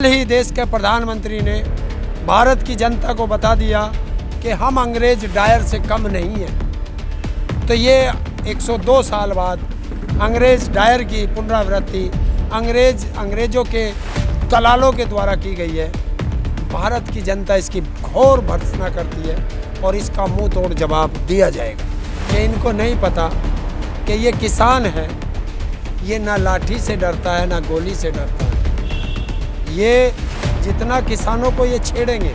कल ही देश के प्रधानमंत्री ने भारत की जनता को बता दिया कि हम अंग्रेज डायर से कम नहीं हैं। तो ये 102 साल बाद अंग्रेज डायर की पुनरावृत्ति अंग्रेजों के दलालों के द्वारा की गई है। भारत की जनता इसकी घोर भर्त्सना करती है और इसका मुंह तोड़ जवाब दिया जाएगा। कि इनको नहीं पता कि ये किसान है, ये ना लाठी से डरता है ना गोली से डरता है। ये जितना किसानों को ये छेड़ेंगे,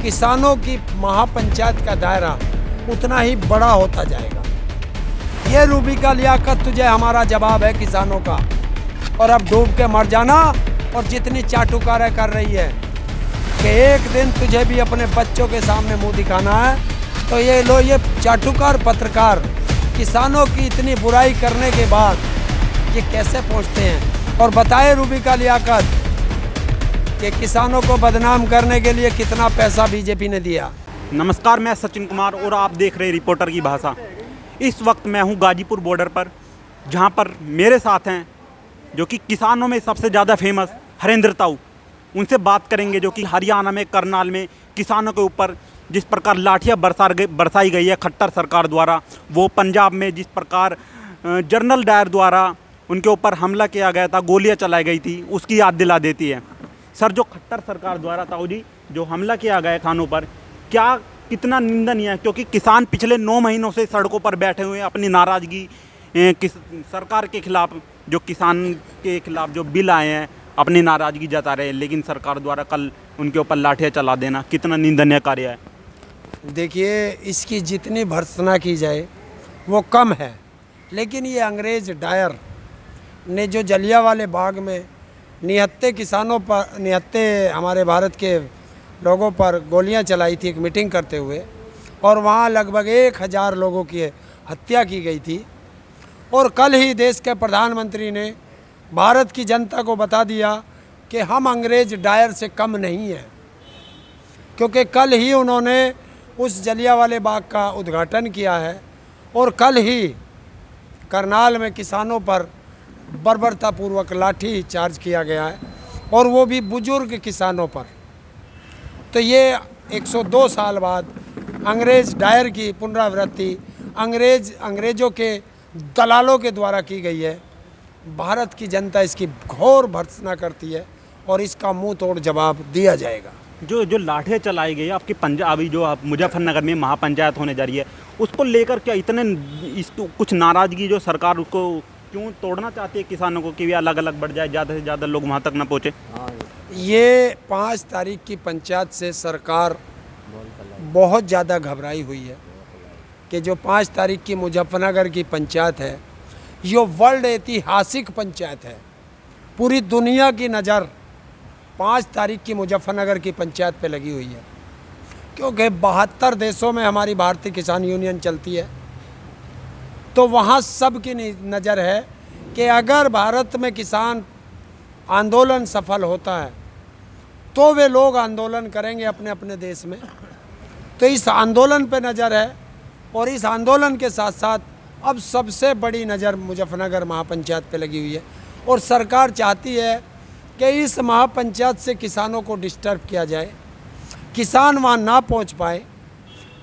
किसानों की महापंचायत का दायरा उतना ही बड़ा होता जाएगा। ये रूबी का लियाकत तुझे हमारा जवाब है किसानों का। और अब डूब के मर जाना। और जितनी चाटुकारें कर रही है कि एक दिन तुझे भी अपने बच्चों के सामने मुंह दिखाना है, तो ये चाटुकार पत्रकार किसानों की इतनी बुराई करने के बाद ये कैसे पहुंचते हैं। और बताए रूबी का लियाकत कि किसानों को बदनाम करने के लिए कितना पैसा बीजेपी ने दिया। नमस्कार, मैं सचिन कुमार और आप देख रहे हैं रिपोर्टर की भाषा। इस वक्त मैं हूं गाजीपुर बॉर्डर पर, जहां पर मेरे साथ हैं जो कि किसानों में सबसे ज़्यादा फेमस हरेंद्र ताऊ। उनसे बात करेंगे जो कि हरियाणा में करनाल में किसानों के ऊपर जिस प्रकार लाठियाँ बरसाई गई है खट्टर सरकार द्वारा, वो पंजाब में जिस प्रकार जनरल डायर द्वारा उनके ऊपर हमला किया गया था, गोलियाँ चलाई गई थी, उसकी याद दिला देती है। सर, जो खट्टर सरकार द्वारा ताऊ जी जो हमला किया गया किसानों पर, क्या कितना निंदनीय है? क्योंकि किसान पिछले 9 महीनों से सड़कों पर बैठे हुए हैं अपनी नाराज़गी सरकार के खिलाफ, जो किसान के खिलाफ जो बिल आए हैं अपनी नाराज़गी जता रहे हैं, लेकिन सरकार द्वारा कल उनके ऊपर लाठियाँ चला देना कितना निंदनीय कार्य है? देखिए, इसकी जितनी भर्त्सना की जाए वो कम है। लेकिन ये अंग्रेज डायर ने जो जलियांवाले बाग में निहत्ते हमारे भारत के लोगों पर गोलियां चलाई थी एक मीटिंग करते हुए, और वहाँ लगभग 1000 लोगों की हत्या की गई थी। और कल ही देश के प्रधानमंत्री ने भारत की जनता को बता दिया कि हम अंग्रेज डायर से कम नहीं हैं, क्योंकि कल ही उन्होंने उस जलियांवाले बाग का उद्घाटन किया है। और कल ही करनाल में किसानों पर बर्बरतापूर्वक लाठी चार्ज किया गया है, और वो भी बुजुर्ग किसानों पर। तो ये 102 साल बाद अंग्रेज डायर की पुनरावृत्ति अंग्रेजों के दलालों के द्वारा की गई है। भारत की जनता इसकी घोर भर्त्सना करती है और इसका मुंह तोड़ जवाब दिया जाएगा। जो लाठियाँ चलाई गई आपकी पंजाबी जो आप मुजफ्फरनगर में महापंचायत होने जा रही है, उसको लेकर क्या कुछ नाराज़गी जो सरकार उसको क्यों तोड़ना चाहती है किसानों को, कि वे अलग अलग बढ़ जाए, ज़्यादा से ज़्यादा लोग वहाँ तक ना पहुँचे? ये 5 तारीख की पंचायत से सरकार बहुत ज़्यादा घबराई हुई है कि जो 5 तारीख की मुजफ्फरनगर की पंचायत है, ये वर्ल्ड ऐतिहासिक पंचायत है। पूरी दुनिया की नज़र 5 तारीख की मुजफ्फरनगर की पंचायत पे लगी हुई है, क्योंकि 72 देशों में हमारी भारतीय किसान यूनियन चलती है। तो वहाँ सब की नज़र है कि अगर भारत में किसान आंदोलन सफल होता है तो वे लोग आंदोलन करेंगे अपने अपने देश में। तो इस आंदोलन पे नज़र है, और इस आंदोलन के साथ साथ अब सबसे बड़ी नज़र मुजफ्फरनगर महापंचायत पे लगी हुई है। और सरकार चाहती है कि इस महापंचायत से किसानों को डिस्टर्ब किया जाए, किसान वहाँ ना पहुँच पाए।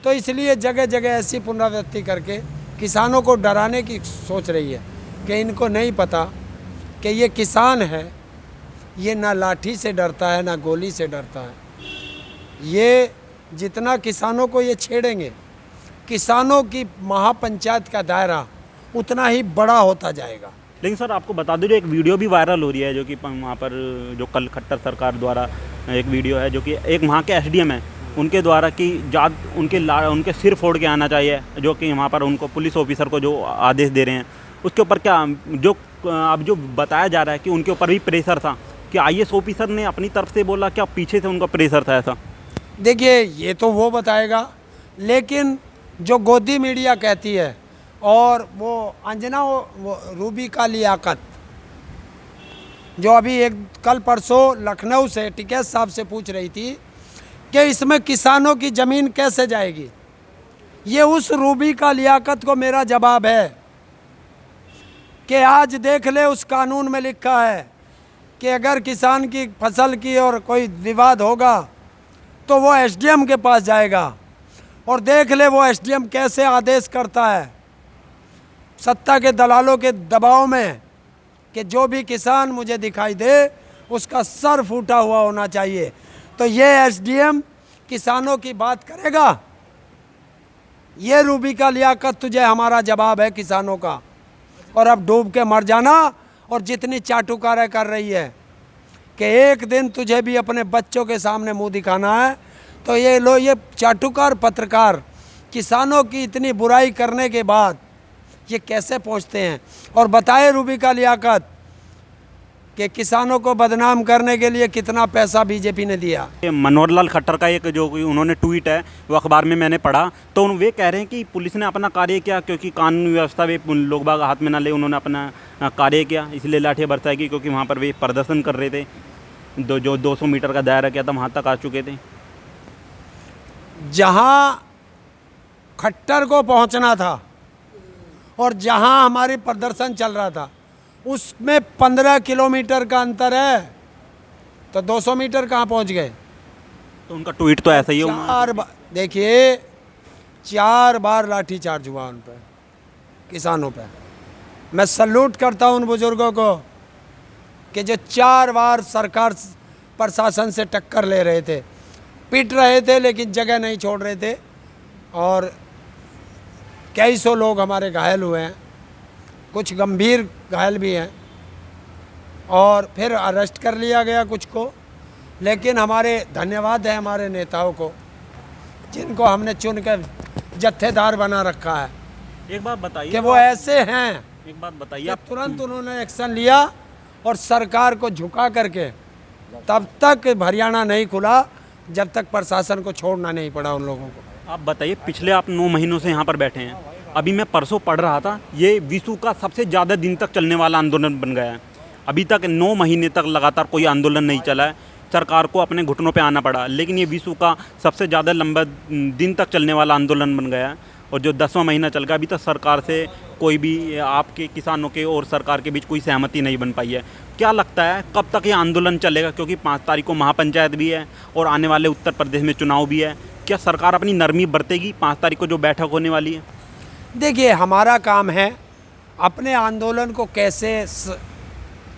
तो इसलिए जगह जगह ऐसी पुनरावृत्ति करके किसानों को डराने की सोच रही है कि इनको नहीं पता कि ये किसान है, ये ना लाठी से डरता है ना गोली से डरता है। ये जितना किसानों को ये छेड़ेंगे, किसानों की महापंचायत का दायरा उतना ही बड़ा होता जाएगा। लेकिन सर, आपको बता दूँ, जो एक वीडियो भी वायरल हो रही है, जो कि वहाँ पर जो कल खट्टर सरकार द्वारा एक वीडियो है, जो कि एक वहाँ के एसडीएम है उनके द्वारा कि उनके सिर फोड़ के आना चाहिए, जो कि वहाँ पर उनको पुलिस ऑफिसर को जो आदेश दे रहे हैं, उसके ऊपर क्या अब जो बताया जा रहा है कि उनके ऊपर भी प्रेशर था, कि आईएएस ऑफिसर ने अपनी तरफ से बोला, क्या पीछे से उनका प्रेशर था ऐसा? देखिए, ये तो वो बताएगा, लेकिन जो गोदी मीडिया कहती है, और वो अंजना वो रूबी का लियाकत जो अभी कल परसों लखनऊ से टिकैत साहब से पूछ रही थी कि इसमें किसानों की ज़मीन कैसे जाएगी, ये उस रूबी का लियाकत को मेरा जवाब है कि आज देख ले, उस कानून में लिखा है कि अगर किसान की फसल की और कोई विवाद होगा तो वो एसडीएम के पास जाएगा और देख ले वो एसडीएम कैसे आदेश करता है सत्ता के दलालों के दबाव में कि जो भी किसान मुझे दिखाई दे उसका सर फूटा हुआ होना चाहिए। तो ये एसडीएम किसानों की बात करेगा? ये रूबी का लियाकत तुझे हमारा जवाब है किसानों का। और अब डूब के मर जाना। और जितनी चाटुकारें कर रही है कि एक दिन तुझे भी अपने बच्चों के सामने मुंह दिखाना है, तो ये चाटुकार पत्रकार किसानों की इतनी बुराई करने के बाद ये कैसे पहुंचते हैं? और बताए रूबी का लियाकत कि किसानों को बदनाम करने के लिए कितना पैसा बीजेपी ने दिया। ये मनोहर लाल खट्टर का एक जो उन्होंने ट्वीट है वो अखबार में मैंने पढ़ा, तो वे कह रहे हैं कि पुलिस ने अपना कार्य किया क्योंकि कानून व्यवस्था वे लोग बाग हाथ में ना ले, उन्होंने अपना कार्य किया इसलिए लाठियाँ बरसाएगी, क्योंकि वहाँ पर वे प्रदर्शन कर रहे थे। जो 200 मीटर का दायरा किया था वहाँ तक आ चुके थे। जहाँ खट्टर को पहुँचना था और जहाँ हमारी प्रदर्शन चल रहा था उसमें 15 किलोमीटर का अंतर है, तो 200 मीटर कहाँ पहुँच गए? तो उनका ट्वीट तो ऐसा ही है। 4 बार देखिए, 4 बार लाठी चार्ज हुआ उन पर, किसानों पर। मैं सल्यूट करता हूँ उन बुजुर्गों को कि जो 4 बार सरकार प्रशासन से टक्कर ले रहे थे, पीट रहे थे लेकिन जगह नहीं छोड़ रहे थे। और कई सौ लोग हमारे घायल हुए हैं, कुछ गंभीर घायल भी हैं, और फिर अरेस्ट कर लिया गया कुछ को। लेकिन हमारे धन्यवाद है हमारे नेताओं को जिनको हमने चुन कर जत्थेदार बना रखा है। एक बात बताइए कि वो ऐसे हैं, एक बात बताइए कि तुरंत उन्होंने एक्शन लिया और सरकार को झुका करके तब तक हरियाणा नहीं खुला जब तक प्रशासन को छोड़ना नहीं पड़ा उन लोगों को। आप बताइए, पिछले आप 9 महीनों से यहाँ पर बैठे हैं, अभी मैं परसों पढ़ रहा था, ये विश्व का सबसे ज़्यादा दिन तक चलने वाला आंदोलन बन गया है। अभी तक 9 महीने तक लगातार कोई आंदोलन नहीं चला है, सरकार को अपने घुटनों पे आना पड़ा, लेकिन ये विश्व का सबसे ज़्यादा लंबा दिन तक चलने वाला आंदोलन बन गया है। और जो 10वां महीना चल गया, अभी तक सरकार से कोई भी आपके किसानों के और सरकार के बीच कोई सहमति नहीं बन पाई है। क्या लगता है कब तक ये आंदोलन चलेगा? क्योंकि 5 तारीख को महापंचायत भी है और आने वाले उत्तर प्रदेश में चुनाव भी है। क्या सरकार अपनी नरमी बरतेगी 5 तारीख को जो बैठक होने वाली है? देखिए, हमारा काम है अपने आंदोलन को कैसे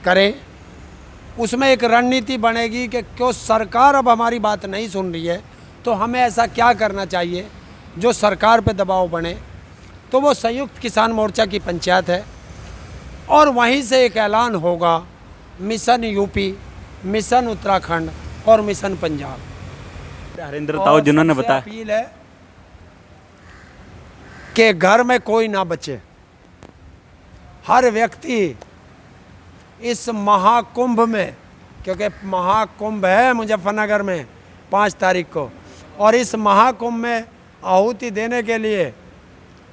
करें, उसमें एक रणनीति बनेगी कि क्यों सरकार अब हमारी बात नहीं सुन रही है, तो हमें ऐसा क्या करना चाहिए जो सरकार पे दबाव बने। तो वो संयुक्त किसान मोर्चा की पंचायत है और वहीं से एक ऐलान होगा मिशन यूपी, मिशन उत्तराखंड और मिशन पंजाब। हरेंद्र ताऊ जिन्होंने सबसे बताया, अपील है कि घर में कोई ना बचे, हर व्यक्ति इस महाकुंभ में, क्योंकि महाकुंभ है मुजफ्फरनगर में 5 तारीख को, और इस महाकुंभ में आहुति देने के लिए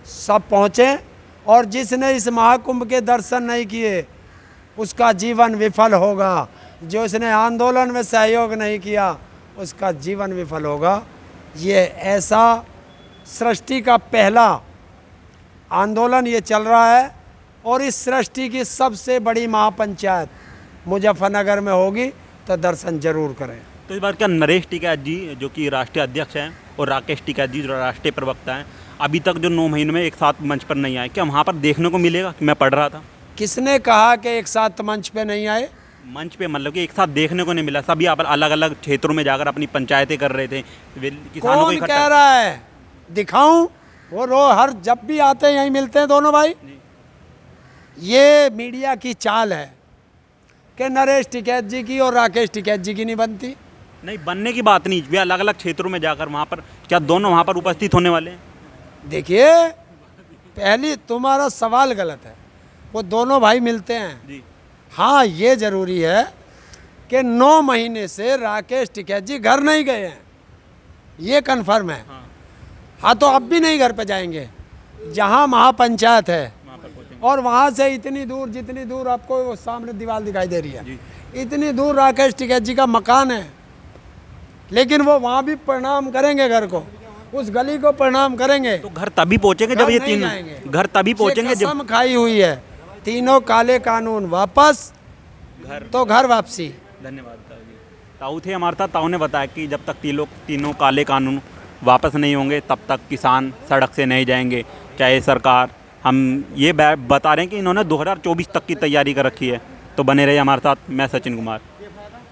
सब पहुँचें। और जिसने इस महाकुंभ के दर्शन नहीं किए उसका जीवन विफल होगा, जो इसने आंदोलन में सहयोग नहीं किया उसका जीवन विफल होगा। ये ऐसा सृष्टि का पहला आंदोलन ये चल रहा है और इस सृष्टि की सबसे बड़ी महापंचायत मुजफ्फरनगर में होगी, तो दर्शन जरूर करें। तो इस बार क्या नरेश टिकैत जी जो कि राष्ट्रीय अध्यक्ष हैं और राकेश टिकैत जी जो राष्ट्रीय प्रवक्ता हैं, अभी तक जो 9 महीने में एक साथ मंच पर नहीं आए, क्या वहाँ पर देखने को मिलेगा? मैं पढ़ रहा था, किसने कहा कि एक साथ मंच पे नहीं आए? मंच पे मतलब कि एक साथ देखने को नहीं मिला, सभी अलग अलग क्षेत्रों में जाकर अपनी पंचायतें कर रहे थे, किसानों को कौन इकट्ठा। कह रहा है? दिखाऊं? वो हर जब भी आते हैं यहीं मिलते हैं दोनों भाई। ये मीडिया की चाल है कि नरेश टिकैत जी की और राकेश टिकैत जी की नहीं बनती। नहीं, बनने की बात नहीं, वे अलग अलग क्षेत्रों में जाकर वहाँ पर, क्या दोनों वहाँ पर उपस्थित होने वाले हैं? देखिए, पहली तुम्हारा सवाल गलत है, वो दोनों भाई मिलते हैं जी। हाँ, ये ज़रूरी है कि 9 महीने से राकेश टिकैत जी घर नहीं गए हैं, ये कन्फर्म है। हाँ, तो अब भी नहीं घर पे जाएंगे जहाँ महापंचायत है, और वहाँ से इतनी दूर, जितनी दूर आपको वो सामने दीवार दिखाई दे रही है, इतनी दूर राकेश टिकैत जी का मकान है, लेकिन वो वहाँ भी प्रणाम करेंगे घर को, उस गली को प्रणाम करेंगे। तो घर तभी पहुँचेंगे जब ये तीन, घर तभी पहुँचेंगे जब कसम खाई हुई है, तीनों काले कानून वापस, घर तो घर वापसी। धन्यवाद ताऊ जी। ताऊ थे हमारे साथ। ताऊ ने बताया कि जब तक तीनों काले कानून वापस नहीं होंगे तब तक किसान सड़क से नहीं जाएंगे, चाहे सरकार। हम ये बता रहे हैं कि इन्होंने 2024 तक की तैयारी कर रखी है। तो बने रहिए हमारे साथ। मैं सचिन कुमार।